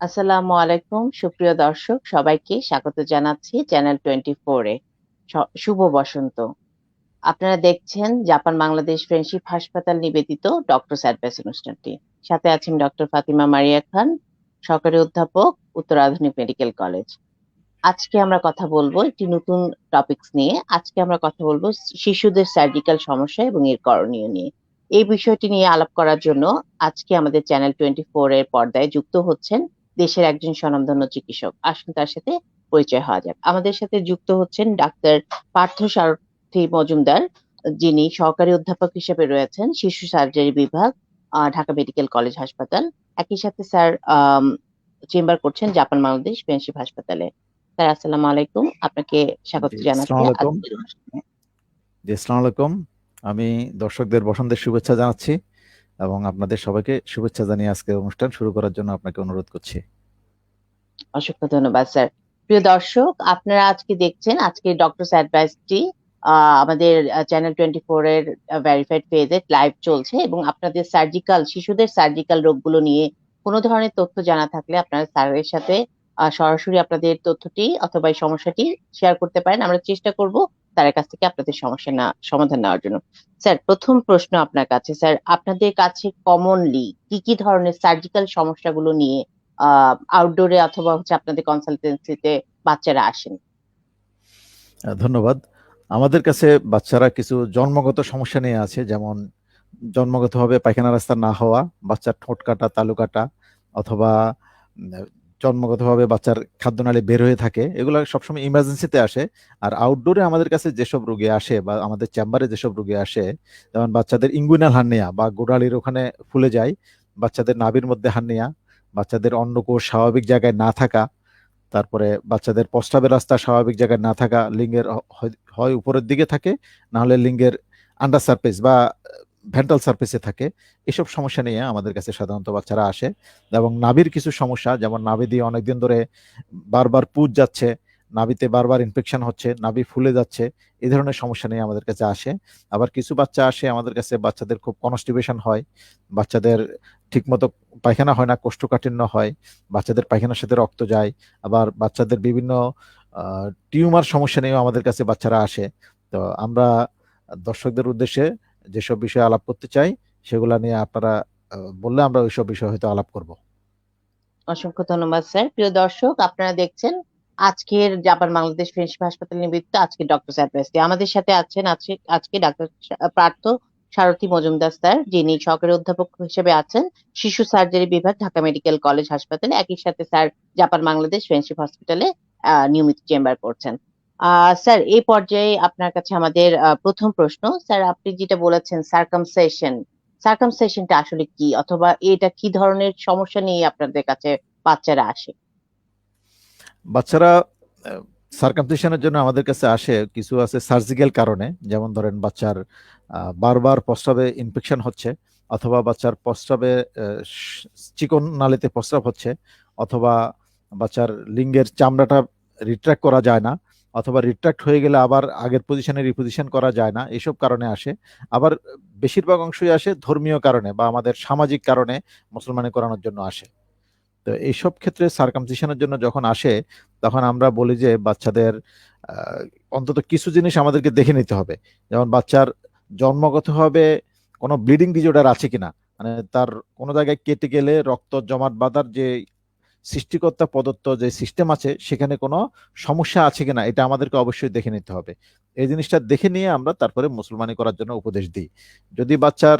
আসসালামু আলাইকুম সুপ্রিয় দর্শক সবাইকে স্বাগত জানাচ্ছি চ্যানেল 24 এ। শুভ বসন্ত। আপনারা দেখছেন জাপান বাংলাদেশ ফ্রেন্ডশিপ হাসপাতাল নিবেদিত ডক্টরস অ্যাডভাইস অনুষ্ঠানটি। সাথে আছেন ডক্টর ফাতিমা মারিয়া খান, সহকারী অধ্যাপক, উত্তর আধুনিক মেডিকেল কলেজ। আজকে আমরা কথা বলবো একটি নতুন টপিকস নিয়ে। আজকে আমরা কথা বলবো শিশুদের সার্জিক্যাল সমস্যা এবং এর করণীয় নিয়ে। এই বিষয়টি নিয়ে আলাপ করার জন্য আজকে আমাদের চ্যানেল 24 এর পর্দায় যুক্ত হচ্ছেন দেশের একজন স্বনামধন্য চিকিৎসক। আসুন তার সাথে পরিচয় হওয়া যাক। আমাদের সাথে যুক্ত হচ্ছেন ডাক্তার পার্থ সারথী মজুমদার, যিনি সহকারী অধ্যাপক হিসেবে রয়েছেন শিশু সার্জারি বিভাগ, ঢাকা মেডিকেল কলেজ হাসপাতাল। একই সাথে স্যার চেম্বার করছেন জাপান বাংলাদেশ ফ্রেন্ডশিপ হাসপাতালে। স্যার আসসালামু আলাইকুম, আপনাকে স্বাগত জি, জানাচ্ছি আসসালামু আলাইকুম। আজকের অনুষ্ঠানে। আসসালামু আলাইকুম। আমি দর্শকদের বসন্তের শুভেচ্ছা জানাচ্ছি এবং আপনাদের সবাইকে শুভেচ্ছা জানিয়ে আজকের অনুষ্ঠান শুরু করার জন্য আপনাকে অনুরোধ করছি। অসংখ্য ধন্যবাদ স্যার। প্রিয় দর্শক, আপনারা আজকে দেখছেন আজকে ডক্টরস অ্যাডভাইসটি আমাদের চ্যানেল 24 এর ভেরিফাইড পেজে লাইভ চলছে এবং আপনাদের শিশুদের সার্জিক্যাল রোগগুলো নিয়ে কোনো ধরনের তথ্য জানা থাকলে আপনারা স্যারের সাথে সরাসরি আপনাদের তথ্যটি অথবা এই সমস্যাটি শেয়ার করতে পারেন। আমরা চেষ্টা করব তার কাছ থেকে আপনাদের সমাধান নেওয়ার জন্য। স্যার, প্রথম প্রশ্ন আপনার কাছে। স্যার, আপনাদের কাছে কমনলি কি কি ধরনের সার্জিক্যাল সমস্যাগুলো নিয়ে আউটডোরে অথবা আপনাদের কনসালটেন্সিতে বাচ্চারা আসেন? ধন্যবাদ। আমাদের কাছে বাচ্চারা কিছু জন্মগত সমস্যা নিয়ে আছে, যেমন জন্মগতভাবে পায়খানা রাস্তা না হওয়া, বাচ্চার ঠোঁট কাটা, তালু কাটা, অথবা জন্মগতভাবে বাচ্চার খাদ্যনালী বের হয়ে থাকে। এগুলো সবসময় ইমার্জেন্সিতে আসে। আর আউটডোরে আমাদের কাছে যেসব রোগী আসে বা আমাদের চেম্বারে যেসব রোগী আসে, যেমন বাচ্চাদের ইঙ্গুইনাল হার্নিয়া বা গোড়ালির ওখানে ফুলে যায়, বাচ্চাদের নাভির মধ্যে হার্নিয়া, বাচ্চাদের অন্ডকোষ স্বাভাবিক জায়গায় না থাকা, তারপরে বাচ্চাদের প্রস্রাবের রাস্তা স্বাভাবিক জায়গায় না থাকা, লিঙ্গের হয় উপরের দিকে থাকে, না হলে লিঙ্গের আন্ডার সারফেস বা ভেন্ট্রাল সারফেসে থাকে। এসব সমস্যা নিয়ে আমাদের কাছে সাধারণত বাচ্চারা আসে। এবং নাভির কিছু সমস্যা, যেমন নাভি দিয়ে অনেকদিন ধরে বারবার পুজ যাচ্ছে, নাভিতে বারবার ইনফেকশন হচ্ছে, নাভি ফুলে যাচ্ছে, এই ধরনের সমস্যা নিয়ে আমাদের কাছে আসে। আবার কিছু বাচ্চা আসে আমাদের কাছে, বাচ্চাদের খুব কনস্টিপেশন হয়, বাচ্চাদের ঠিকমতো পায়খানা হয় না, কোষ্ঠকাঠিন্য হয়, বাচ্চাদের পায়খানার সাথে রক্ত যায়। আবার বাচ্চাদের বিভিন্ন টিউমার সমস্যা নিয়েও আমাদের কাছে বাচ্চারা আসে। তো আমরা দর্শকদের উদ্দেশ্যে যেসব বিষয়ে আলাপ করতে চাই সেগুলা নিয়ে আপনারা বললে আমরা ওইসব বিষয়ে হয়তো আলাপ করব। অসংখ্য ধন্যবাদ স্যার। প্রিয় দর্শক, আপনারা দেখছেন আজকের জাপান বাংলাদেশ ফ্রেন্ডশিপ হাসপাতাল নিবেদিত আজকে ডক্টর অ্যাডভাইসটি। আমাদের সাথে আছেন আজকে ডাক্তার পার্থ সারথী মজুমদার স্যার, যিনি সহকারী অধ্যাপক হিসেবে আছেন শিশু সার্জারি বিভাগ, ঢাকা মেডিকেল কলেজ হাসপাতালে। একই সাথে স্যার জাপান বাংলাদেশ ফ্রেন্ডশিপ হসপিটালে নিয়মিত চেম্বার করছেন। স্যার, এই পর্যায়ে আপনার কাছে আমাদের প্রথম প্রশ্ন। স্যার, আপনি যেটা বলেছেন সার্কামসেশনটা আসলে কি, অথবা এটা কি ধরনের সমস্যা নিয়ে আপনাদের কাছে বাচ্চারা আসে? বাচ্চারা সার্কামসিশনের জন্য আমাদের কাছে আসে, কিছু আছে সার্জিক্যাল কারণে, যেমন ধরেন বাচ্চার বারবার প্রস্রাবে ইনফেকশন হচ্ছে, অথবা বাচ্চার প্রস্রাবে চিকন নালীতে প্রস্রাব হচ্ছে, অথবা বাচ্চার লিঙ্গের চামড়াটা রিট্রাক্ট করা যায় না, অথবা রিট্রাক্ট হয়ে গেলে আবার আগের পজিশনে রিপোজিশন করা যায় না, এসব কারণে আসে। আবার বেশিরভাগ অংশই আসে ধর্মীয় কারণে বা আমাদের সামাজিক কারণে মুসলমানি করানোর জন্য আসে। তো এইসব ক্ষেত্রে সার্কামসিশনের জন্য যখন আসে, তখন আমরা বলি যে বাচ্চাদের অন্তত কিছু জিনিস আমাদেরকে দেখে নিতে হবে। যেমন বাচ্চার জন্মগতভাবে কোনো ব্লিডিং ডিজঅর্ডার আছে কিনা, মানে তার কোনো জায়গায় কেটে গেলে রক্ত জমাট বাঁধার যে সৃষ্টিকর্তা প্রদত্ত যে সিস্টেম আছে সেখানে কোনো সমস্যা আছে কিনা, এটা আমাদেরকে অবশ্যই দেখে নিতে হবে। এই জিনিসটা দেখে নিয়ে আমরা তারপরে মুসলমানি করার জন্য উপদেশ দিই। যদি বাচ্চার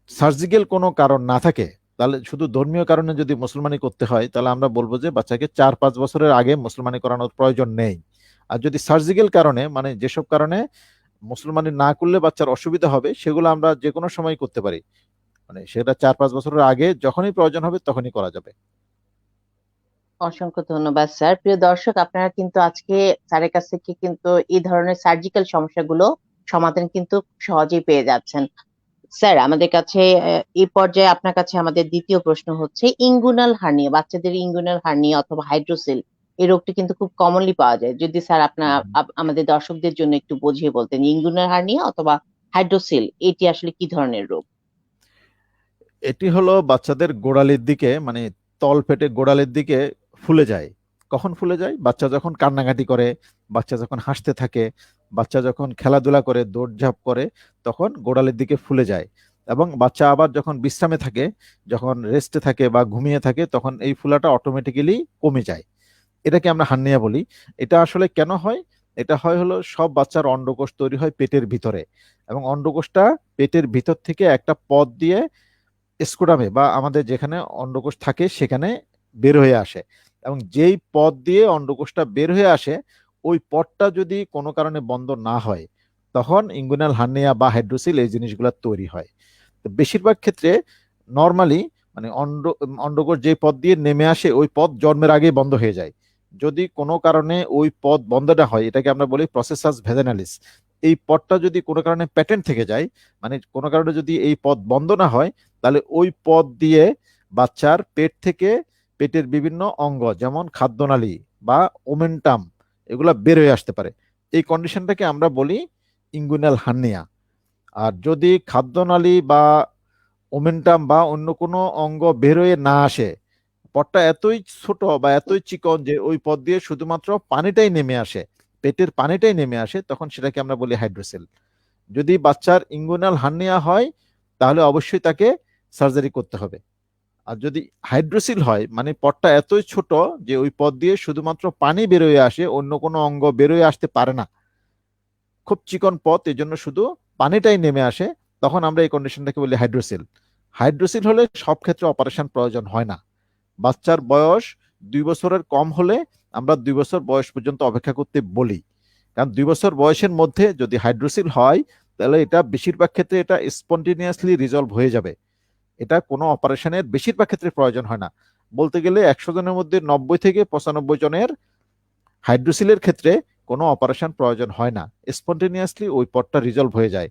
সার্জিক্যাল কোনো কারণ না থাকে, তাহলে শুধু ধর্মীয় কারণে যদি মুসলমানি করতে হয়, তাহলে আমরা বলবো যে বাচ্চাকে 4-5 বছরের আগে মুসলমানি করানোর প্রয়োজন নেই। আর যদি সার্জিক্যাল কারণে, মানে যেসব কারণে মুসলমানি না করলে বাচ্চার অসুবিধা হবে, সেগুলো আমরা যে কোনো সময় করতে পারি। মানে সেটা 4-5 বছরের আগে যখনই প্রয়োজন হবে তখনই করা যাবে। অসংখ্য ধন্যবাদ স্যার। প্রিয় দর্শক, আপনারা কিন্তু আজকে স্যারের কাছ থেকে কিন্তু এই ধরনের সার্জিক্যাল সমস্যাগুলো সমাধান কিন্তু সহজেই পেয়ে যাচ্ছেন। স্যার, আমাদের কাছে এই পর্যায়ে আপনার কাছে আমাদের দ্বিতীয় প্রশ্ন হচ্ছে ইঙ্গুনাল হার্নিয়া, বাচ্চাদের ইঙ্গুনাল হার্নিয়া অথবা হাইড্রোসিল, এই রোগটি কিন্তু খুব কমনলি পাওয়া যায়। যদি স্যার আপনার আমাদের দর্শকদের জন্য একটু বুঝিয়ে বলতেন ইঙ্গুনাল হার্নিয়া অথবা হাইড্রোসিল এটি আসলে কি ধরনের রোগ? এটি হলো বাচ্চাদের গোড়ালির দিকে, মানে তল পেটে গোড়ালির দিকে ফুলে যায়। কখন ফুলে যায়? বাচ্চা যখন কান্নাকাটি করে, বাচ্চা যখন হাসতে থাকে, বাচ্চা যখন খেলাধুলা করে, দৌড়ঝাঁপ করে, তখন গোড়ালির দিকে ফুলে যায়। এবং বাচ্চা আবার যখন বিশ্রামে থাকে, যখন রেস্টে থাকে বা ঘুমিয়ে থাকে, তখন এই ফুলাটা অটোমেটিক্যালি কমে যায়। এটাকে আমরা হার্নিয়া বলি। এটা আসলে কেন হয়? এটা হয় হলো সব বাচ্চার অন্ডকোষ তৈরি হয় পেটের ভিতরে, এবং অন্ডকোষটা পেটের ভিতর থেকে একটা পথ দিয়ে স্ক্রোটামে বা আমাদের যেখানে অন্ডকোষ থাকে সেখানে বের হয়ে আসে। এবং যেই পথ দিয়ে অন্ডকোষটা বের হয়ে আসে, ওই পথটা যদি কোনো কারণে বন্ধ না হয়, তখন ইঙ্গুইনাল হার্নিয়া বা হাইড্রোসিল এই জিনিসগুলো তৈরি হয়। তো বেশিরভাগ ক্ষেত্রে নর্মালি মানে অন্ডকোষ যে পথ দিয়ে নেমে আসে ওই পথ জন্মের আগেই বন্ধ হয়ে যায়। যদি কোনো কারণে ওই পথ বন্ধ না হয়, এটাকে আমরা বলি প্রসেসাস ভেজানালিস। এই পথটা যদি কোনো কারণে প্যাটেন্ট থেকে যায়, মানে কোনো কারণে যদি এই পথ বন্ধ না হয়, তাহলে ওই পথ দিয়ে বাচ্চার পেট থেকে পেটের বিভিন্ন অঙ্গ যেমন খাদ্যনালী বা ওমেন্টাম এগুলা বের হয়ে আসতে পারে। এই কন্ডিশনটাকে আমরা বলি ইঙ্গুইনাল হার্নিয়া। আর যদি খাদ্যনালী বা ওমেন্টাম বা অন্য কোনো অঙ্গ বের হয়ে না আসে, পথটা এতই ছোট বা এতই চিকন যে ওই পথ দিয়ে শুধুমাত্র পানিটাই নেমে আসে, পেটের পানিটাই নেমে আসে, তখন সেটাকে আমরা বলি হাইড্রোসেল। যদি বাচ্চার ইঙ্গুইনাল হার্নিয়া হয়, তাহলে অবশ্যই তাকে সার্জারি করতে হবে। আর যদি হাইড্রোসিল হয়, মানে পথটা এতই ছোট যে ওই পথ দিয়ে শুধুমাত্র পানি বেরোয় আসে, অন্য কোনো অঙ্গ বেরোয় আসতে পারে না, খুব চিকন পথ, এই জন্য শুধু পানিটাই নেমে আসে, তখন আমরা এই কন্ডিশনটাকে বলি হাইড্রোসিল। হাইড্রোসিল হলে সব ক্ষেত্রে অপারেশন প্রয়োজন হয় না। বাচ্চার বয়স 2 বছরের কম হলে আমরা 2 বছর বয়স পর্যন্ত অপেক্ষা করতে বলি। কারণ 2 বছর বয়সের মধ্যে যদি হাইড্রোসিল হয়, তাহলে এটা বেশিরভাগ ক্ষেত্রে এটা স্পন্টেনিয়াসলি রিজলভ হয়ে যাবে। এটা কোনো অপারেশনের বেশিরভাগ ক্ষেত্রে প্রয়োজন হয় না। বলতে গেলে 100 জনের মধ্যে 90 থেকে 95 জনের হাইড্রোসিলের ক্ষেত্রে কোনো অপারেশন প্রয়োজন হয় না, স্পন্টেনিয়াসলি ওই পথটা রিজলভ হয়ে যায়।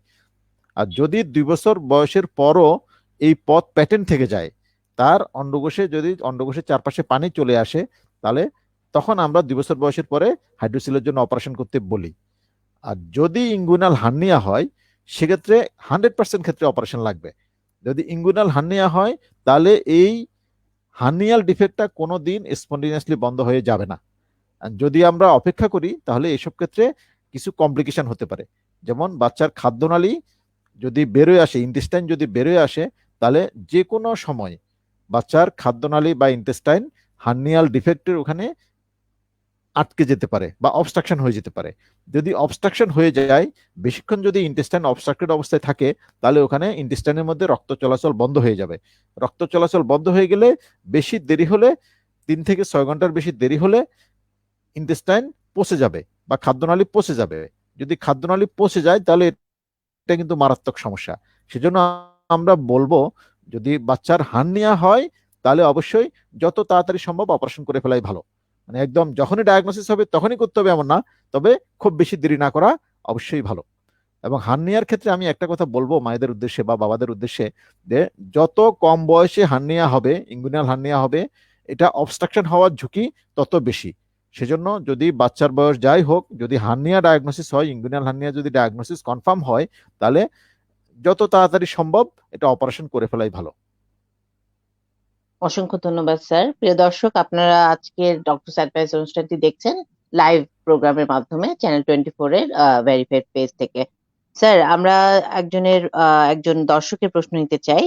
আর যদি 2 বছর বয়সের পরও এই পথ প্যাটার্ন থেকে যায়, তার অন্ডকোষে যদি অন্ডকোষের চারপাশে পানি চলে আসে, তাহলে তখন আমরা 2 বছর বয়সের পরে হাইড্রোসিলের জন্য অপারেশন করতে বলি। আর যদি ইঙ্গুইনাল হার্নিয়া হয়, সেক্ষেত্রে 100% ক্ষেত্রে অপারেশন লাগবে। যদি ইঙ্গুইনাল হার্নিয়া হয়, তাহলে এই হার্নিয়াল ডিফেক্টটা কোনো দিন স্পন্টেনিয়াসলি বন্ধ হয়ে যাবে না। আর যদি আমরা অপেক্ষা করি, তাহলে এসব ক্ষেত্রে কিছু কমপ্লিকেশন হতে পারে। যেমন বাচ্চার খাদ্যনালী যদি বেরোয় আসে, ইন্টেস্টাইন যদি বেরোয় আসে, তাহলে যে কোনো সময় বাচ্চার খাদ্যনালী বা ইন্টেস্টাইন হার্নিয়াল ডিফেক্টের ওখানে আটকে যেতে পারে বা অবস্ট্রাকশন হয়ে যেতে পারে। যদি অবস্ট্রাকশন হয়ে যায়, বেশিক্ষণ যদি ইন্টেস্টাইন অবস্ট্রাক্টেড অবস্থায় থাকে, তাহলে ওখানে ইন্টেস্টাইনের মধ্যে রক্ত চলাচল বন্ধ হয়ে যাবে। রক্ত চলাচল বন্ধ হয়ে গেলে, বেশি দেরি হলে, 3 থেকে 6 ঘন্টার বেশি দেরি হলে ইন্টেস্টাইন পচে যাবে বা খাদ্যনালী পচে যাবে। যদি খাদ্যনালী পচে যায়, তাহলে এটা কিন্তু মারাত্মক সমস্যা। সেজন্য আমরা বলবো, যদি বাচ্চার হার্নিয়া হয়, তাহলে অবশ্যই যত তাড়াতাড়ি সম্ভব অপারেশন করে ফেলাই ভালো। মানে একদম যখনই ডায়াগনোসিস হবে তখনই করতে হবে এমন না, তবে খুব বেশি দেরি না করা অবশ্যই ভালো। এবং হার্নিয়ার ক্ষেত্রে আমি একটা কথা বলবো মায়েদের উদ্দেশ্যে বা বাবাদের উদ্দেশ্যে, যে যত কম বয়সে হার্নিয়া হবে, ইঙ্গুইনাল হার্নিয়া হবে, এটা অবস্ট্রাকশন হওয়ার ঝুঁকি তত বেশি। সেজন্য যদি বাচ্চার বয়স যাই হোক, যদি হার্নিয়া ডায়াগনোসিস হয়, ইঙ্গুইনাল হার্নিয়া যদি ডায়াগনোসিস কনফার্ম হয়, তাহলে যত তাড়াতাড়ি সম্ভব এটা অপারেশন করে ফেলাই ভালো। অসংখ্য ধন্যবাদ স্যার। প্রিয় দর্শক, আপনারা আজকের ডক্টর অ্যাডভাইস অনুষ্ঠানটি দেখছেন লাইভ প্রোগ্রামের মাধ্যমে চ্যানেল 24 এর ভেরিফাইড পেজ থেকে। স্যার, আমরা একজন দর্শকের প্রশ্ন নিতে চাই।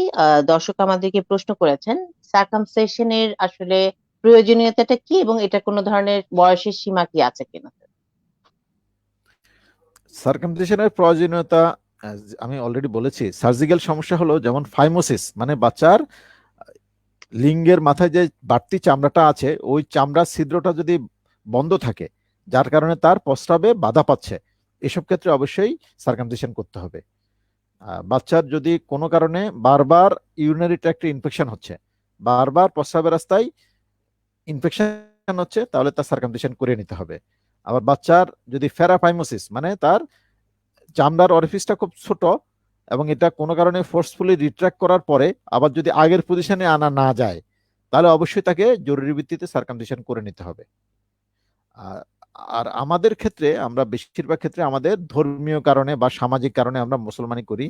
দর্শক আমাদেরকে প্রশ্ন করেছেন, সার্কামসিশনের আসলে প্রয়োজনীয়তাটা কি এবং এটা কোনো ধরনের বয়সের সীমা কি আছে কিনা? সার্কামসিশনের প্রয়োজনীয়তা আমি অলরেডি বলেছি। সার্জিক্যাল সমস্যা হলো যেমন ফাইমোসিস, মানে বাচ্চার লিঙ্গের মাথায় যে বাড়তি চামড়াটা আছে, ওই চামড়ার ছিদ্রটা যদি বন্ধ থাকে, যার কারণে তার প্রস্রাবে বাধা পাচ্ছে, এসব ক্ষেত্রে অবশ্যই সার্কামসিশন করতে হবে। বাচ্চার যদি কোনো কারণে বারবার ইউরিনারি ট্র্যাক্টে ইনফেকশন হচ্ছে, বারবার প্রস্রাবের রাস্তায় ইনফেকশন হচ্ছে, তাহলে তার সার্কামসিশন করে নিতে হবে। আবার বাচ্চার যদি ফেরাফাইমোসিস, মানে তার চামড়ার অরিফিসটা খুব ছোট এবং এটা কোনো কারণে ফোর্সফুলি রিট্রাক্ট করার পরে আবার যদি আগের পজিশনে আনা না যায়, তাহলে অবশ্যই তাকে জরুরি ভিত্তিতে সার্কামসিশন করে নিতে হবে। আর আর আমাদের ক্ষেত্রে, আমরা বেশিরভাগ ক্ষেত্রে আমাদের ধর্মীয় কারণে বা সামাজিক কারণে আমরা মুসলমানি করি।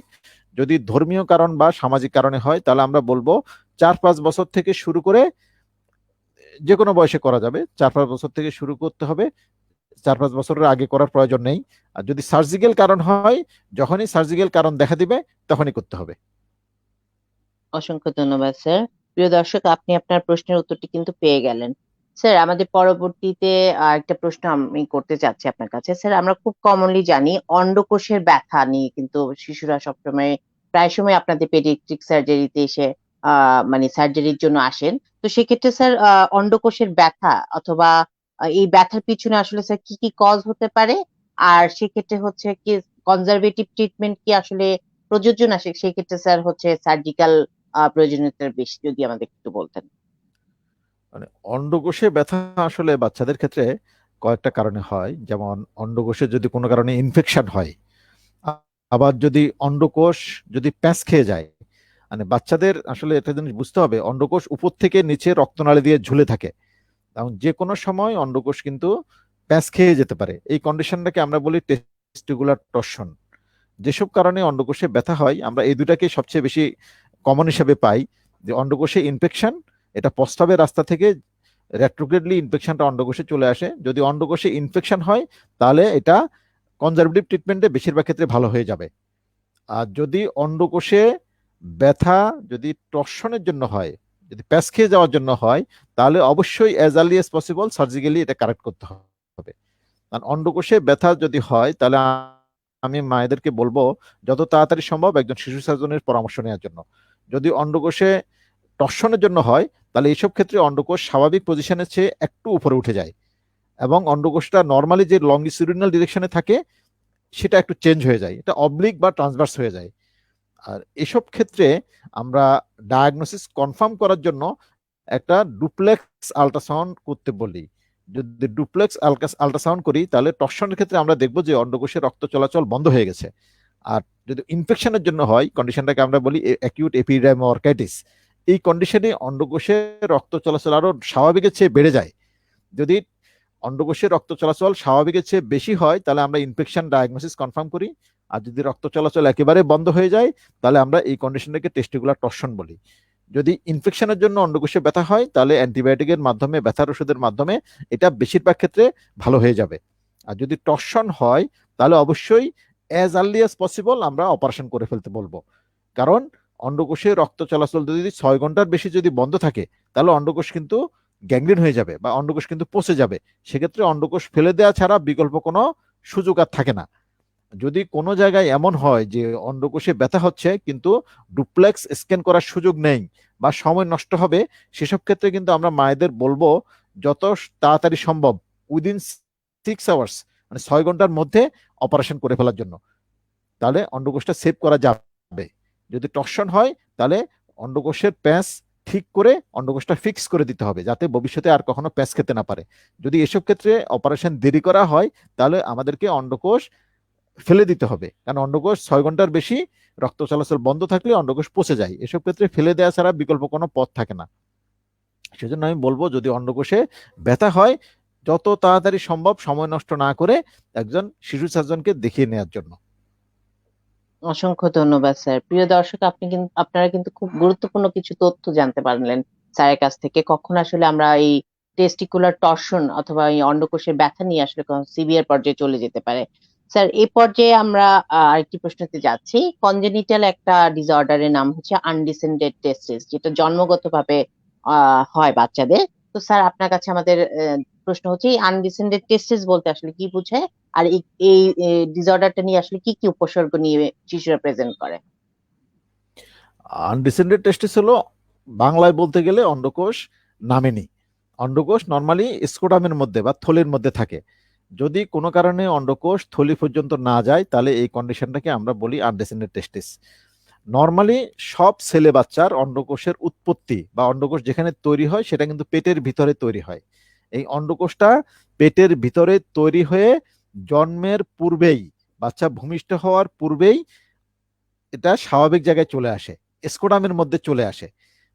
যদি ধর্মীয় কারণ বা সামাজিক কারণে হয়, তাহলে আমরা বলবো 4-5 বছর থেকে শুরু করে যে কোনো বয়সে করা যাবে, 4-5 বছর থেকে শুরু করতে হবে, 4-5 বছরের আগে করার প্রয়োজন নেই। আর যদি সার্জিক্যাল কারণ হয়, যখনই সার্জিক্যাল কারণ দেখা দিবে তখনই করতে হবে। অসংখ্য ধন্যবাদ স্যার। প্রিয় দর্শক, আপনি আপনার প্রশ্নের উত্তরটি কিন্তু পেয়ে গেলেন। স্যার, আমাদের পরবর্তীতে একটা প্রশ্ন আমি করতে চাচ্ছি আপনার কাছে। স্যার, আমরা খুব কমনলি জানি অন্ডকোষের ব্যথা নিয়ে কিন্তু শিশুরা সবসময় প্রায় সময় আপনাদের পেডিয়াট্রিক সার্জারিতে এসে মানে সার্জারির জন্য আসেন। তো সেক্ষেত্রে স্যার অন্ডকোষের ব্যথা অথবা এই ব্যথার পিছনে আসলে স্যার কি কি কজ হতে পারে? আর সেক্ষেত্রে হচ্ছে কি কনজারভেটিভ ট্রিটমেন্ট কি আসলে প্রযোজ্য না? সেক্ষেত্রে স্যার হচ্ছে সার্জিক্যাল প্রয়োজনীয়তার বেশি, যদি আমাদের একটু বলতেন। মানে অন্ডকোষে ব্যথা আসলে বাচ্চাদের ক্ষেত্রে কয়েকটা কারণে হয়। যেমন অন্ডকোষে যদি কোনো কারণে ইনফেকশন হয়, আবার যদি অন্ডকোষ যদি প্যাঁচ খেয়ে যায়, মানে বাচ্চাদের আসলে একটা জিনিস বুঝতে হবে, অন্ডকোষ উপর থেকে নিচে রক্তনালী দিয়ে ঝুলে থাকে, এবং যে কোনো সময় অন্ডকোষ কিন্তু প্যাঁচ খেয়ে যেতে পারে। এই কন্ডিশনটাকে আমরা বলি টেস্টিকুলার টর্শন। যেসব কারণে অন্ডকোষে ব্যথা হয়, আমরা এই দুটাকে সবচেয়ে বেশি কমন হিসেবে পাই। যে অন্ডকোষে ইনফেকশন, এটা প্রস্রাবের রাস্তা থেকে রেট্রোগ্রেডলি ইনফেকশনটা অন্ডকোষে চলে আসে। যদি অন্ডকোষে ইনফেকশন হয়, তাহলে এটা কনজারভেটিভ ট্রিটমেন্টে বেশিরভাগ ক্ষেত্রে ভালো হয়ে যাবে। আর যদি অন্ডকোষে ব্যথা যদি টর্শনের জন্য হয়, যদি প্যাঁচ খেয়ে যাওয়ার জন্য হয়, তাহলে অবশ্যই as early as possible surgically এটা কারেক্ট করতে হবে। কারণ অন্ডকোষে ব্যথা যদি হয়, তাহলে আমি মায়েদেরকে বলবো যত তাড়াতাড়ি সম্ভব একজন শিশু সার্জনের পরামর্শ নেওয়ার জন্য। যদি অন্ডকোষে টর্শনের জন্য হয়, তাহলে এইসব ক্ষেত্রে অন্ডকোষ স্বাভাবিক পজিশনের চেয়ে একটু উপরে উঠে যায়, এবং অন্ডকোষটা নর্মালি যে লঙ্গিটিউডিনাল ডিরেকশনে থাকে সেটা একটু চেঞ্জ হয়ে যায়, এটা অবলিক বা ট্রান্সভার্স হয়ে যায়। আর এসব ক্ষেত্রে আমরা ডায়াগনোসিস কনফার্ম করার জন্য একটা ডুপ্লেক্স আল্ট্রাসাউন্ড করতে বলি। যদি ডুপ্লেক্স আল্ট্রাসাউন্ড করি, তাহলে টর্শনের ক্ষেত্রে আমরা দেখবো যে অন্ডকোষের রক্ত চলাচল বন্ধ হয়ে গেছে। আর যদি ইনফেকশনের জন্য হয়, কন্ডিশনটাকে আমরা বলি অ্যাকিউট এপিডার্মোরকাইটিস, এই কন্ডিশনে অন্ডকোষের রক্ত চলাচল আরো স্বাভাবিকের চেয়ে বেড়ে যায়। যদি অন্ডকোষের রক্ত চলাচল স্বাভাবিকের চেয়ে বেশি হয়, তাহলে আমরা ইনফেকশন ডায়াগনোসিস কনফার্ম করি। আর যদি রক্ত চলাচল একেবারে বন্ধ হয়ে যায়, তাহলে আমরা এই কন্ডিশনটাকে টেস্টিকুলার টর্শন বলি। যদি ইনফেকশনের জন্য অন্ডকোষে ব্যথা হয়, তাহলে অ্যান্টিবায়োটিকের মাধ্যমে, ব্যথার ওষুধের মাধ্যমে এটা বেশিরভাগ ক্ষেত্রে ভালো হয়ে যাবে। আর যদি টর্শন হয়, তাহলে অবশ্যই অ্যাজ আর্লি অ্যাজ পসিবল আমরা অপারেশন করে ফেলতে বলবো। কারণ অন্ডকোষে রক্ত চলাচল যদি 6 ঘন্টার বেশি যদি বন্ধ থাকে, তাহলে অন্ডকোষ কিন্তু গ্যাংগ্রিন হয়ে যাবে বা অন্ডকোষ কিন্তু পচে যাবে। সেক্ষেত্রে অন্ডকোষ ফেলে দেওয়া ছাড়া বিকল্প কোনো সুযোগ আর থাকে না। যদি কোনো জায়গায় এমন হয় যে অন্ডকোষে ব্যথা হচ্ছে কিন্তু ডুপ্লেক্স স্ক্যান করার সুযোগ নেই বা সময় নষ্ট হবে, সেসব ক্ষেত্রে কিন্তু আমরা মায়েদের বলবো যত তাড়াতাড়ি সম্ভব উইদিন 6 আওয়ার্স, মানে 6 ঘন্টার মধ্যে অপারেশন করে ফেলার জন্য। তাহলে অন্ডকোষটা সেভ করা যাবে। যদি টর্শন হয়, তাহলে অন্ডকোষের প্যাঁচ ঠিক করে অন্ডকোষটা ফিক্স করে দিতে হবে, যাতে ভবিষ্যতে আর কখনো প্যাঁচ খেতে না পারে। যদি এসব ক্ষেত্রে অপারেশন দেরি করা হয়, তাহলে আমাদেরকে অন্ডকোষ ফেলে দিতে হবে, কারণ অন্ডকোষ 6 ঘন্টার বেশি রক্ত চলাচল বন্ধ থাকলে অন্ডকোষ পচে যায়। এসব ক্ষেত্রে ফেলে দেওয়া ছাড়া বিকল্প কোনো পথ থাকে না। সেজন্য আমি বলবো, যদি অন্ডকোষে ব্যথা হয়, যত তাড়াতাড়ি সম্ভব সময় নষ্ট না করে একজন শিশু সার্জনকে দেখিয়ে নেওয়ার জন্য। অসংখ্য ধন্যবাদ স্যার। প্রিয় দর্শক, আপনারা কিন্তু খুব গুরুত্বপূর্ণ কিছু তথ্য জানতে পারলেন স্যারের কাছ থেকে। কখন আসলে আমরা এই টেস্টিকুলার টর্শন অথবা এই অন্ডকোষের ব্যথা নিয়ে আসলে সিভিয়ার পর্যায়ে চলে যেতে পারে। স্যার, এই পর্যায়ে আমরা আরেকটি প্রশ্নতে যাচ্ছি। কনজেনিটাল একটা ডিসঅর্ডারের নাম হচ্ছে আনডিসেন্ডেড টেস্টিস, যেটা জন্মগতভাবে হয় বাচ্চাদের। তো স্যার, আপনার কাছে আমাদের প্রশ্ন হচ্ছে এই আনডিসেন্ডেড টেস্টিস বলতে আসলে কি বোঝায়? আর এই এই ডিসঅর্ডারটা নিয়ে আসলে কি কি উপসর্গ নিয়ে শিশুরা প্রেজেন্ট করে? আনডিসেন্ডেড টেস্টিস হলো বাংলায় বলতে গেলে অন্ডকোষ নামেনি। অন্ডকোষ নর্মালি স্ক্রোটামের মধ্যে বা থলির মধ্যে থাকে। যদি কোনো কারণে অন্ডকোষ থলি পর্যন্ত না যায়, তাহলে এই কন্ডিশনটাকে আমরা বলি আনডিসেন্ডেড টেস্টিস। নর্মালি সব ছেলে বাচ্চার অন্ডকোষের উৎপত্তি বা অন্ডকোষ যেখানে তৈরি হয়, সেটা কিন্তু পেটের ভিতরে তৈরি হয়। এই অন্ডকোষটা পেটের ভিতরে তৈরি হয়ে জন্মের পূর্বেই, বাচ্চা ভূমিষ্ঠ হওয়ার পূর্বেই এটা স্বাভাবিক জায়গায় চলে আসে, স্কোডামের মধ্যে চলে আসে।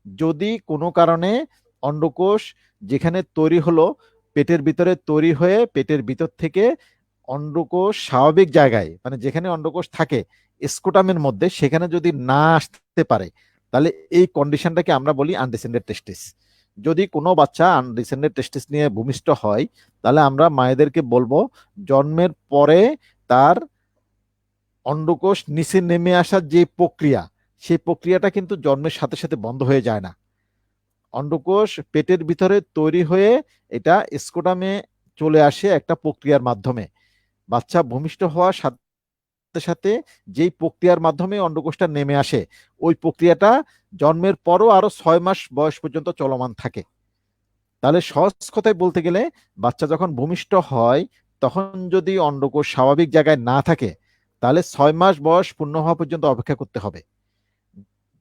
যদি কোনো কারণে অন্ডকোষ যেখানে তৈরি হলো, পেটের ভিতরে তৈরি হয়ে পেটের ভিতর থেকে অন্ডকোষ স্বাভাবিক জায়গায়, মানে যেখানে অন্ডকোষ থাকে স্কোটামের মধ্যে, সেখানে যদি না আসতে পারে, তাহলে এই কন্ডিশনটাকে আমরা বলি আনডিসেন্ডেড টেস্টিস। যদি কোনো বাচ্চা আনডিসেন্ডেড টেস্টিস নিয়ে ভূমিষ্ঠ হয়, তাহলে আমরা মায়েদেরকে বলবো জন্মের পরে তার অন্ডকোষ নিচে নেমে আসার যে প্রক্রিয়া, সেই প্রক্রিয়াটা কিন্তু জন্মের সাথে সাথে বন্ধ হয়ে যায় না। অন্ডকোষ পেটের ভিতরে তৈরি হয়ে এটা স্কোটামে চলে আসে একটা প্রক্রিয়ার মাধ্যমে। বাচ্চা ভূমিষ্ঠ হওয়ার সাথে সাথে যেই প্রক্রিয়ার মাধ্যমে অন্ডকোষটা নেমে আসে, ওই প্রক্রিয়াটা জন্মের পরও আরো 6 মাস বয়স পর্যন্ত চলমান থাকে। তাহলে সহজ কথায় বলতে গেলে, বাচ্চা যখন ভূমিষ্ঠ হয় তখন যদি অন্ডকোষ স্বাভাবিক জায়গায় না থাকে, তাহলে 6 মাস বয়স পূর্ণ হওয়া পর্যন্ত অপেক্ষা করতে হবে।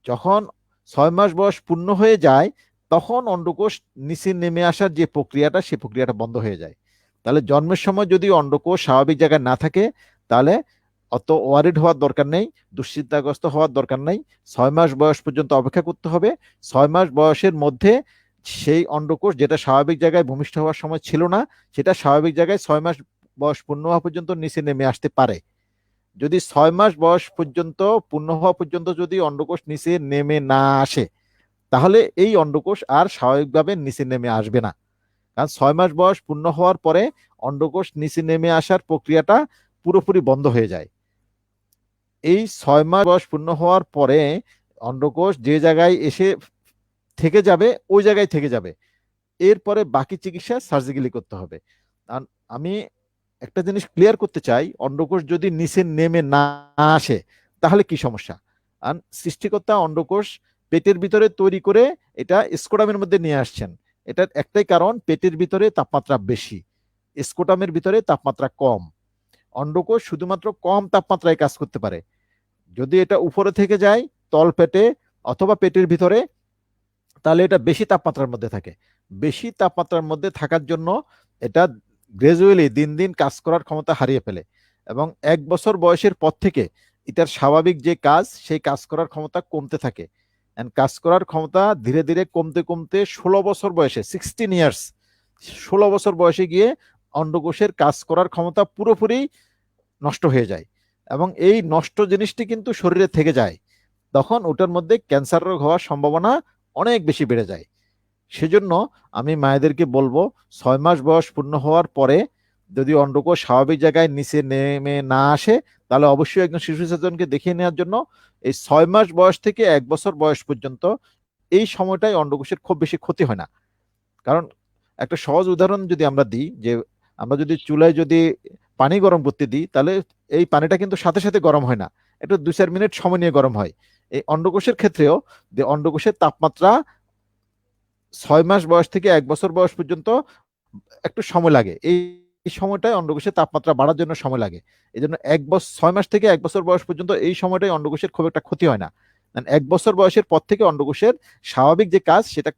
যখন 6 মাস বয়স পূর্ণ হয়ে যায়, তখন অন্ডকোষ নিচে নেমে আসার যে প্রক্রিয়াটা, সেই প্রক্রিয়াটা বন্ধ হয়ে যায়। তাহলে জন্মের সময় যদি অন্ডকোষ স্বাভাবিক জায়গায় না থাকে, তাহলে অত ওয়ারিড হওয়ার দরকার নেই, দুশ্চিন্তাগ্রস্ত হওয়ার দরকার নেই। 6 মাস বয়স পর্যন্ত অপেক্ষা করতে হবে। 6 মাস বয়সের মধ্যে সেই অন্ডকোষ যেটা স্বাভাবিক জায়গায় ভূমিষ্ঠ হওয়ার সময় ছিল না, সেটা স্বাভাবিক জায়গায় 6 মাস বয়স পূর্ণ হওয়া পর্যন্ত নিচে নেমে আসতে পারে। যদি 6 মাস বয়স পর্যন্ত পূর্ণ হওয়া পর্যন্ত যদি অন্ডকোষ নিচে নেমে না আসে, তাহলে এই অন্ডকোষ আর স্বাভাবিকভাবে নিচে নেমে আসবে না। কারণ 6 মাস বয়স পূর্ণ হওয়ার পরে অন্ডকোষ নিচে নেমে আসার প্রক্রিয়াটা পুরোপুরি বন্ধ হয়ে যায়। এই 6 মাস বয়স পূর্ণ হওয়ার পরে অন্ডকোষ যে জায়গায় এসে থেকে যাবে, ওই জায়গায় থেকে যাবে। এরপরে বাকি চিকিৎসা সার্জিক্যালি করতে হবে। কারণ আমি একটা জিনিস ক্লিয়ার করতে চাই, অন্ডকোষ যদি নিচে নেমে না আসে তাহলে কি সমস্যা। আর সৃষ্টিকর্তা অন্ডকোষ পেটের ভিতরে তৈরি করে এটা স্কোটামের মধ্যে নিয়ে আসছেন। এটার একটাই কারণ, পেটের ভিতরে তাপমাত্রা বেশি, স্কোটামের ভিতরে তাপমাত্রা কম। অন্ডকোষ শুধুমাত্র কম তাপমাত্রায় কাজ করতে পারে। যদি এটা উপরে থেকে যায় তল পেটে অথবা পেটের ভিতরে, তাহলে এটা বেশি তাপমাত্রার মধ্যে থাকে। বেশি তাপমাত্রার মধ্যে থাকার জন্য এটা গ্রাজুয়ালি দিন দিন কাজ করার ক্ষমতা হারিয়ে ফেলে, এবং 1 বছর বয়সের পর থেকে এটার স্বাভাবিক যে কাজ, সেই কাজ করার ক্ষমতা কমতে থাকে। কাজ করার ক্ষমতা ধীরে ধীরে কমতে কমতে 16 বছর বয়সে, 16 ইয়ার্স, 16 বছর বয়সে গিয়ে অন্ডকোষের কাজ করার ক্ষমতা পুরোপুরি নষ্ট হয়ে যায়। এবং এই নষ্ট জিনিসটি কিন্তু শরীরে থেকে যায়, তখন ওটার মধ্যে ক্যান্সার রোগ হওয়ার সম্ভাবনা অনেক বেশি বেড়ে যায়। সেজন্য আমি মায়েদেরকে বলবো, 6 মাস বয়স পূর্ণ হওয়ার পরে যদি অন্ডকোষ স্বাভাবিক জায়গায় নিচে নেমে না আসে, তাহলে অবশ্যই একজন শিশু সার্জনকে দেখিয়ে নেওয়ার জন্য। এই 6 মাস বয়স থেকে 1 বছর বয়স পর্যন্ত এই সময়টাই অন্ডকোষের খুব বেশি ক্ষতি হয় না। কারণ একটা সহজ উদাহরণ যদি আমরা দিই, যে আমরা যদি চুলায় যদি পানি গরম করতে দিই, তাহলে এই পানিটা কিন্তু সাথে সাথে গরম হয় না, একটু 2-4 মিনিট সময় নিয়ে গরম হয়। এই অন্ডকোষের ক্ষেত্রেও যে অন্ডকোষের তাপমাত্রা 6 মাস বয়স থেকে 1 বছর বয়স পর্যন্ত একটু সময় লাগে। এই সময়টাই অন্ডকোষের তাপমাত্রা বাড়ার জন্য সময় লাগে। এই জন্য 6 মাস থেকে 1 বছর বয়স পর্যন্ত এই সময়টাই অন্ডকোষের খুব একটা ক্ষতি হয় না। 1 বছর বয়সের পর থেকে অন্ডকোষের স্বাভাবিক যে কাজ, সেটা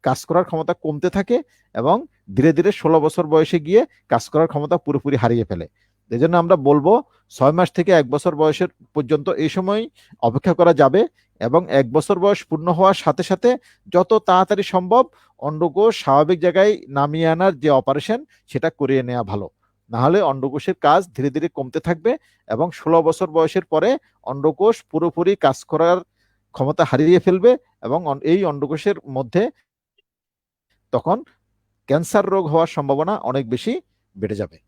কাজ করার ক্ষমতা কমতে থাকে, এবং ধীরে ধীরে 16 বছর বয়সে গিয়ে কাজ করার ক্ষমতা পুরোপুরি হারিয়ে ফেলে। এই জন্য আমরা বলবো 6 মাস থেকে 1 বছর বয়সের পর্যন্ত এই সময় অপেক্ষা করা যাবে, এবং 1 বছর বয়স পূর্ণ হওয়ার সাথে সাথে যত তাড়াতাড়ি সম্ভব অন্ডকোষ স্বাভাবিক জায়গায় নামিয়ে আনার যে অপারেশন, সেটা করিয়ে নেওয়া ভালো। না হলে অন্ডকোষের কাজ ধীরে ধীরে কমতে থাকবে, এবং 16 বছর বয়সের পরে অন্ডকোষ পুরোপুরি কাজ করার ক্ষমতা হারিয়ে ফেলবে, এবং এই অন্ডকোষের মধ্যে তখন ক্যান্সার রোগ হওয়ার সম্ভাবনা অনেক বেশি বেড়ে যাবে।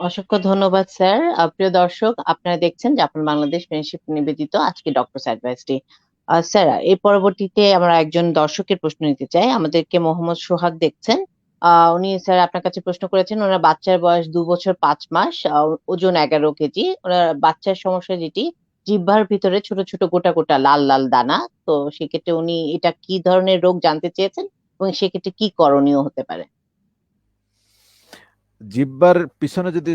অসংখ্য ধন্যবাদ স্যার। প্রিয় দর্শক, আপনারা দেখছেন জাপান বাংলাদেশ ফ্রেন্ডশিপ নিবেদিত আজকে ডক্টর অ্যাডভাইসটি। স্যার, এই পরবর্তীতে আমরা একজন দর্শকের প্রশ্ন নিতে চাই। আমাদেরকে মোহাম্মদ সোহাগ দেখছেন। উনি স্যার আপনার কাছে প্রশ্ন করেছেন, ওনার বাচ্চার বয়স 2 বছর 5 মাস, ওজন 11 কেজি। ওনার বাচ্চার সমস্যা যেটি, জিহ্বার ভিতরে ছোট ছোট গোটা গোটা লাল লাল দানা। তো সেক্ষেত্রে উনি এটা কি ধরনের রোগ জানতে চেয়েছেন, এবং সেক্ষেত্রে কি করণীয় হতে পারে? জিহ্বার পিছনে যদি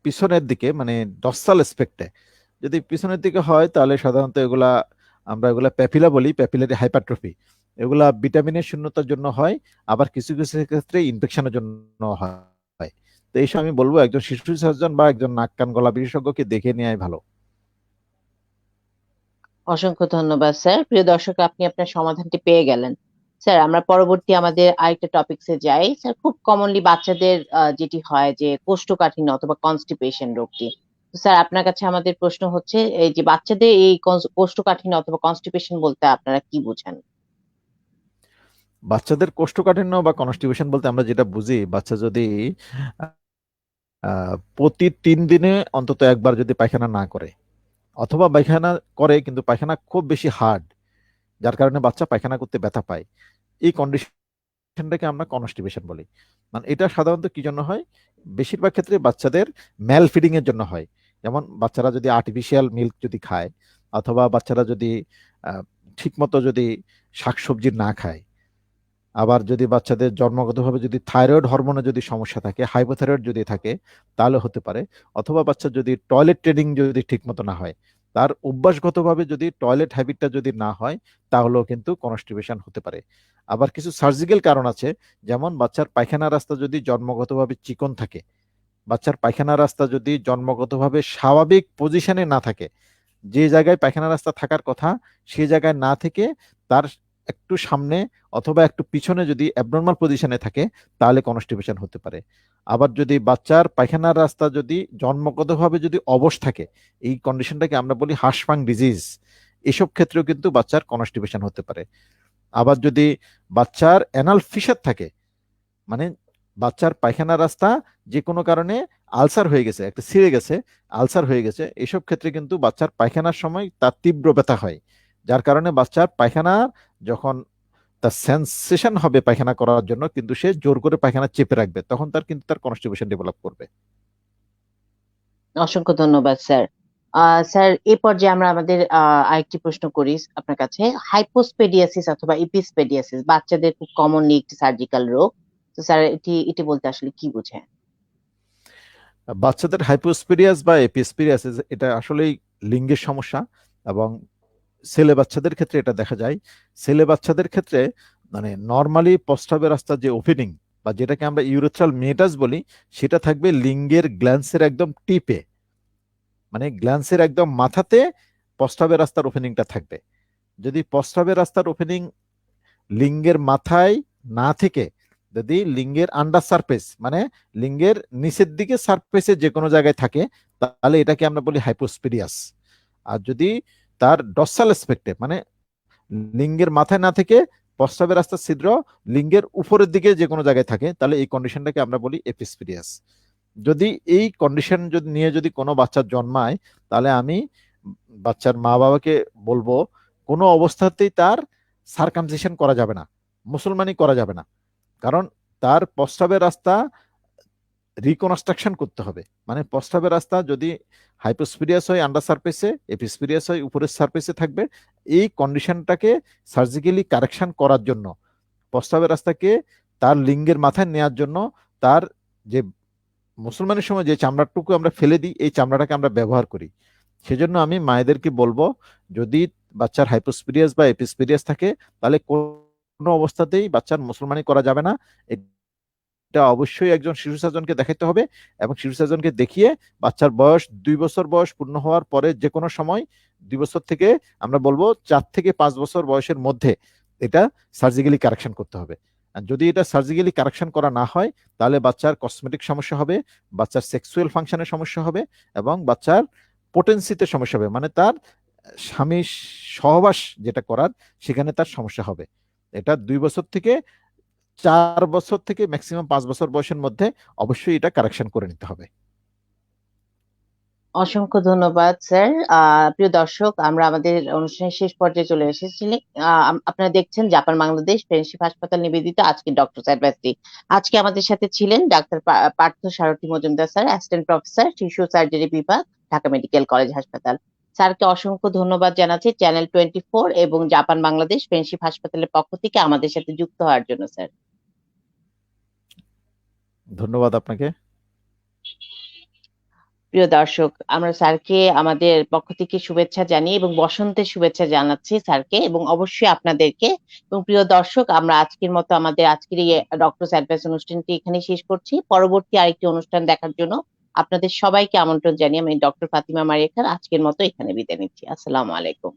পিছনের দিকে মানে ডর্সাল স্পেক্টে যদি পিছনের দিকে হয়, তাহলে সাধারণত এগুলা আমরা এগুলা প্যাপিলা বলি, প্যাপিলারি হাইপারট্রফি। এগুলা ভিটামিনের শূন্যতার জন্য হয়, আবার কিছু কিছু ক্ষেত্রে ইনফেকশনের জন্য হয়। তো এইসব আমি বলবো একজন শিশু সার্জন বা একজন নাক কান গলা বিশেষজ্ঞকে দেখে নেওয়াই ভালো। অসংখ্য ধন্যবাদ স্যার। প্রিয় দর্শক, আপনি আপনার সমাধানটি পেয়ে গেলেন। স্যার, আমরা পরবর্তী আমাদের আরেকটা টপিকসে যাই। স্যার, খুব কমনলি বাচ্চাদের যেটি হয় যে কোষ্ঠকাঠিন্য অথবা কনস্টিপেশন রোগটি। তো স্যার, আপনার কাছে আমাদের প্রশ্ন হচ্ছে, এই যে বাচ্চাদের এই কোষ্ঠকাঠিন্য অথবা কনস্টিপেশন বলতে আপনারা কি বোঝেন? বাচ্চাদের কোষ্ঠকাঠিন্য বা কনস্টিপেশন বলতে আমরা যেটা বুঝি, বাচ্চা যদি প্রতি 3 দিনে অন্তত একবার যদি পায়খানা না করে, অথবা পায়খানা করে কিন্তু পায়খানা খুব বেশি হার্ড, যার কারণে বাচ্চা পায়খানা করতে ব্যথা পায়, এই কন্ডিশনটাকে আমরা কনস্টিপেশন বলি। মানে এটা সাধারণত কি জন্য হয়? বেশিরভাগ ক্ষেত্রে বাচ্চাদের ম্যাল ফিডিং এর জন্য হয়। যেমন বাচ্চারা যদি আর্টিফিশিয়াল মিল্ক যদি খায়, অথবা বাচ্চারা যদি ঠিক মতো যদি শাকসবজি না খায়, আবার যদি বাচ্চাদের জন্মগতভাবে যদি থাইরয়েড হরমোনে যদি সমস্যা থাকে, হাইপোথাইরয়েড যদি থাকে, তাহলে হতে পারে। অথবা বাচ্চা যদি টয়লেট ট্রেনিং যদি ঠিক মতো না হয়, তার অভ্যাসগতভাবে যদি টয়লেট হ্যাবিটটা যদি না হয়, তাহলেও কিন্তু কনস্টিপেশন হতে পারে। আবার কিছু সার্জিক্যাল কারণ আছে, যেমন বাচ্চার পায়খানা রাস্তা যদি জন্মগতভাবে চিকন থাকে, বাচ্চার পায়খানা রাস্তা যদি জন্মগতভাবে স্বাভাবিক পজিশনে না থাকে, যে জায়গায় পায়খানা রাস্তা থাকার কথা সেই জায়গায় না থেকে তার একটু সামনে অথবা একটু পিছনে যদি অ্যাবনর্মাল পজিশনে থাকে, তাহলে কনস্টিপেশন হতে পারে। আবার যদি বাচ্চার পায়খানার রাস্তা যদি জন্মগতভাবে যদি অবশ থাকে, এই কন্ডিশনটাকে আমরা বলি হাঁসফাং ডিজিজ, এসব ক্ষেত্রেও কিন্তু বাচ্চার কনস্টিপেশন হতে পারে। আবার যদি বাচ্চার অ্যানাল ফিসার থাকে, মানে বাচ্চার পায়খানা রাস্তা যে কোনো কারণে আলসার হয়ে গেছে, একটা ছিঁড়ে গেছে, আলসার হয়ে গেছে, এসব ক্ষেত্রে কিন্তু বাচ্চার পায়খানার সময় তার তীব্র ব্যথা হয়, যার কারণে বাচ্চার পায়খানা যখন তার সেন্সেশন হবে পায়খানা করার জন্য, কিন্তু সে জোর করে পায়খানা চেপে রাখবে, তখন তার কিন্তু তার কনস্টিপেশন ডেভেলপ করবে। অসংখ্য ধন্যবাদ স্যার। স্যার, এই পর্যায়ে আমরা আমাদের আরেকটি প্রশ্ন করি আপনার কাছে। হাইপোস্পেডিয়াসিস অথবা এপিসপেডিয়াসিস বাচ্চাদের খুব কমনলি একটি সার্জিক্যাল রোগ। তো স্যার, এটি এটি বলতে আসলে কি বোঝায়? বাচ্চাদের হাইপোস্পিরিয়াস বা এপিস্পিরিয়াসিস এটা আসলেই লিঙ্গের সমস্যা, এবং ছেলে বাচ্চাদের ক্ষেত্রে এটা দেখা যায়। ছেলে বাচ্চাদের ক্ষেত্রে মানে নর্মালি প্রস্রাবের রাস্তার যে ওপেনিং, বা যেটাকে আমরা ইউরেথ্রাল মেটাস বলি, সেটা থাকবে লিঙ্গের গ্ল্যান্সের একদম টিপে, মানে গ্ল্যান্সের একদম মাথাতে প্রস্রাবের রাস্তার ওপেনিংটা থাকবে। যদি প্রস্রাবের রাস্তার ওপেনিং লিঙ্গের মাথায় না থেকে যদি লিঙ্গের আন্ডার সারফেস, মানে লিঙ্গের নিচের দিকে সারফেসে যে কোনো জায়গায় থাকে, তাহলে এটাকে আমরা বলি হাইপোস্পিরিয়াস। আর যদি তার ডর্সাল এসপেক্টে, মানে লিঙ্গের মাথায় না থেকে প্রস্রাবের রাস্তার ছিদ্র লিঙ্গের উপরের দিকে যে কোনো জায়গায় থাকে, তাহলে এই কন্ডিশনটাকে আমরা বলি এপিসপিরিয়াস। যদি এই কন্ডিশন যদি নিয়ে যদি কোনো বাচ্চার জন্মায়, তাহলে আমি বাচ্চার মা বাবাকে বলবো কোনো অবস্থাতেই তার সারকামসিশন করা যাবে না, মুসলমানি করা যাবে না। কারণ তার প্রস্রাবের রাস্তা রিকনস্ট্রাকশন করতে হবে। মানে প্রস্রাবের রাস্তা যদি হাইপোস্পিরিয়াস হয় আন্ডার সারফেসে, এপিস্পিরিয়াস হয় উপরের সারফেসে থাকবে, এই কন্ডিশনটাকে সার্জিক্যালি কারেকশন করার জন্য, প্রস্রাবের রাস্তাকে তার লিঙ্গের মাথায় নেওয়ার জন্য, তার যে মুসলমানের সময় যে চামড়াটুকু আমরা ফেলে দিই, এই চামড়াটাকে আমরা ব্যবহার করি। সেজন্য আমি মায়েদেরকে বলবো, যদি বাচ্চার হাইপোস্পিরিয়াস বা এপিস্পিরিয়াস থাকে, তাহলে কোনো অবস্থাতেই বাচ্চার মুসলমানি করা যাবে না। এটা অবশ্যই একজন শিশু সার্জনকে দেখাতে হবে, এবং শিশু সার্জনকে দেখিয়ে বাচ্চার বয়স 2 বছর বয়স পূর্ণ হওয়ার পরে যে কোনো সময়, 2 বছর থেকে আমরা বলবো 4 থেকে 5 বছর বয়সের মধ্যে এটা সার্জিক্যালি কারেকশন করতে হবে। আর যদি এটা সার্জিক্যালি কারেকশন করা না হয়, তাহলে বাচ্চার কসমেটিক সমস্যা হবে, বাচ্চার সেক্সুয়াল ফাংশনের সমস্যা হবে, এবং বাচ্চার পোটেন্সিতে সমস্যা হবে, মানে তার স্বামী সহবাস যেটা করার, সেখানে তার সমস্যা হবে। এটা 2 বছর থেকে 4 বছর থেকে ম্যাক্সিমাম 5 বছর বয়সের মধ্যে অবশ্যই এটা কারেকশন করে নিতে হবে। অসংখ্য ধন্যবাদ স্যার। প্রিয় দর্শক, আমরা আমাদের অনুষ্ঠানের শেষ পর্যায়ে চলে এসেছি। আপনারা দেখছেন জাপান বাংলাদেশ ফ্রেন্ডশিপ হাসপাতাল নিবেদিত আজকে ডক্টর অ্যাডভাইসটি। আজকে আমাদের সাথে ছিলেন ডাক্তার পার্থ সারথী মজুমদার স্যার, অ্যাসিস্ট্যান্ট প্রফেসর, শিশু সার্জারি বিভাগ, ঢাকা মেডিকেল কলেজ হাসপাতাল। স্যারকে অসংখ্য ধন্যবাদ জানাচ্ছি চ্যানেল 24 এবং জাপান বাংলাদেশ ফ্রেন্ডশিপ হাসপাতালের পক্ষ থেকে আমাদের সাথে যুক্ত হওয়ার জন্য স্যার। ধন্যবাদ আপনাকে। প্রিয় দর্শক, আমরা স্যারকে আমাদের পক্ষ থেকে শুভেচ্ছা জানিয়ে এবং বসন্তের শুভেচ্ছা জানাচ্ছি স্যারকে এবং অবশ্যই আপনাদেরকে। এবং প্রিয় দর্শক, আমরা আজকের মতো আমাদের আজকের এই ডক্টর অ্যাডভাইস অনুষ্ঠানটি এখানে শেষ করছি। পরবর্তী আরেকটি অনুষ্ঠান দেখার জন্য আপনাদের সবাইকে আমন্ত্রণ জানিয়ে আমি ডক্টর ফাতিমা মারিয়া খান আজকের মতো এখানে বিদায় নিচ্ছি। আসসালামু আলাইকুম।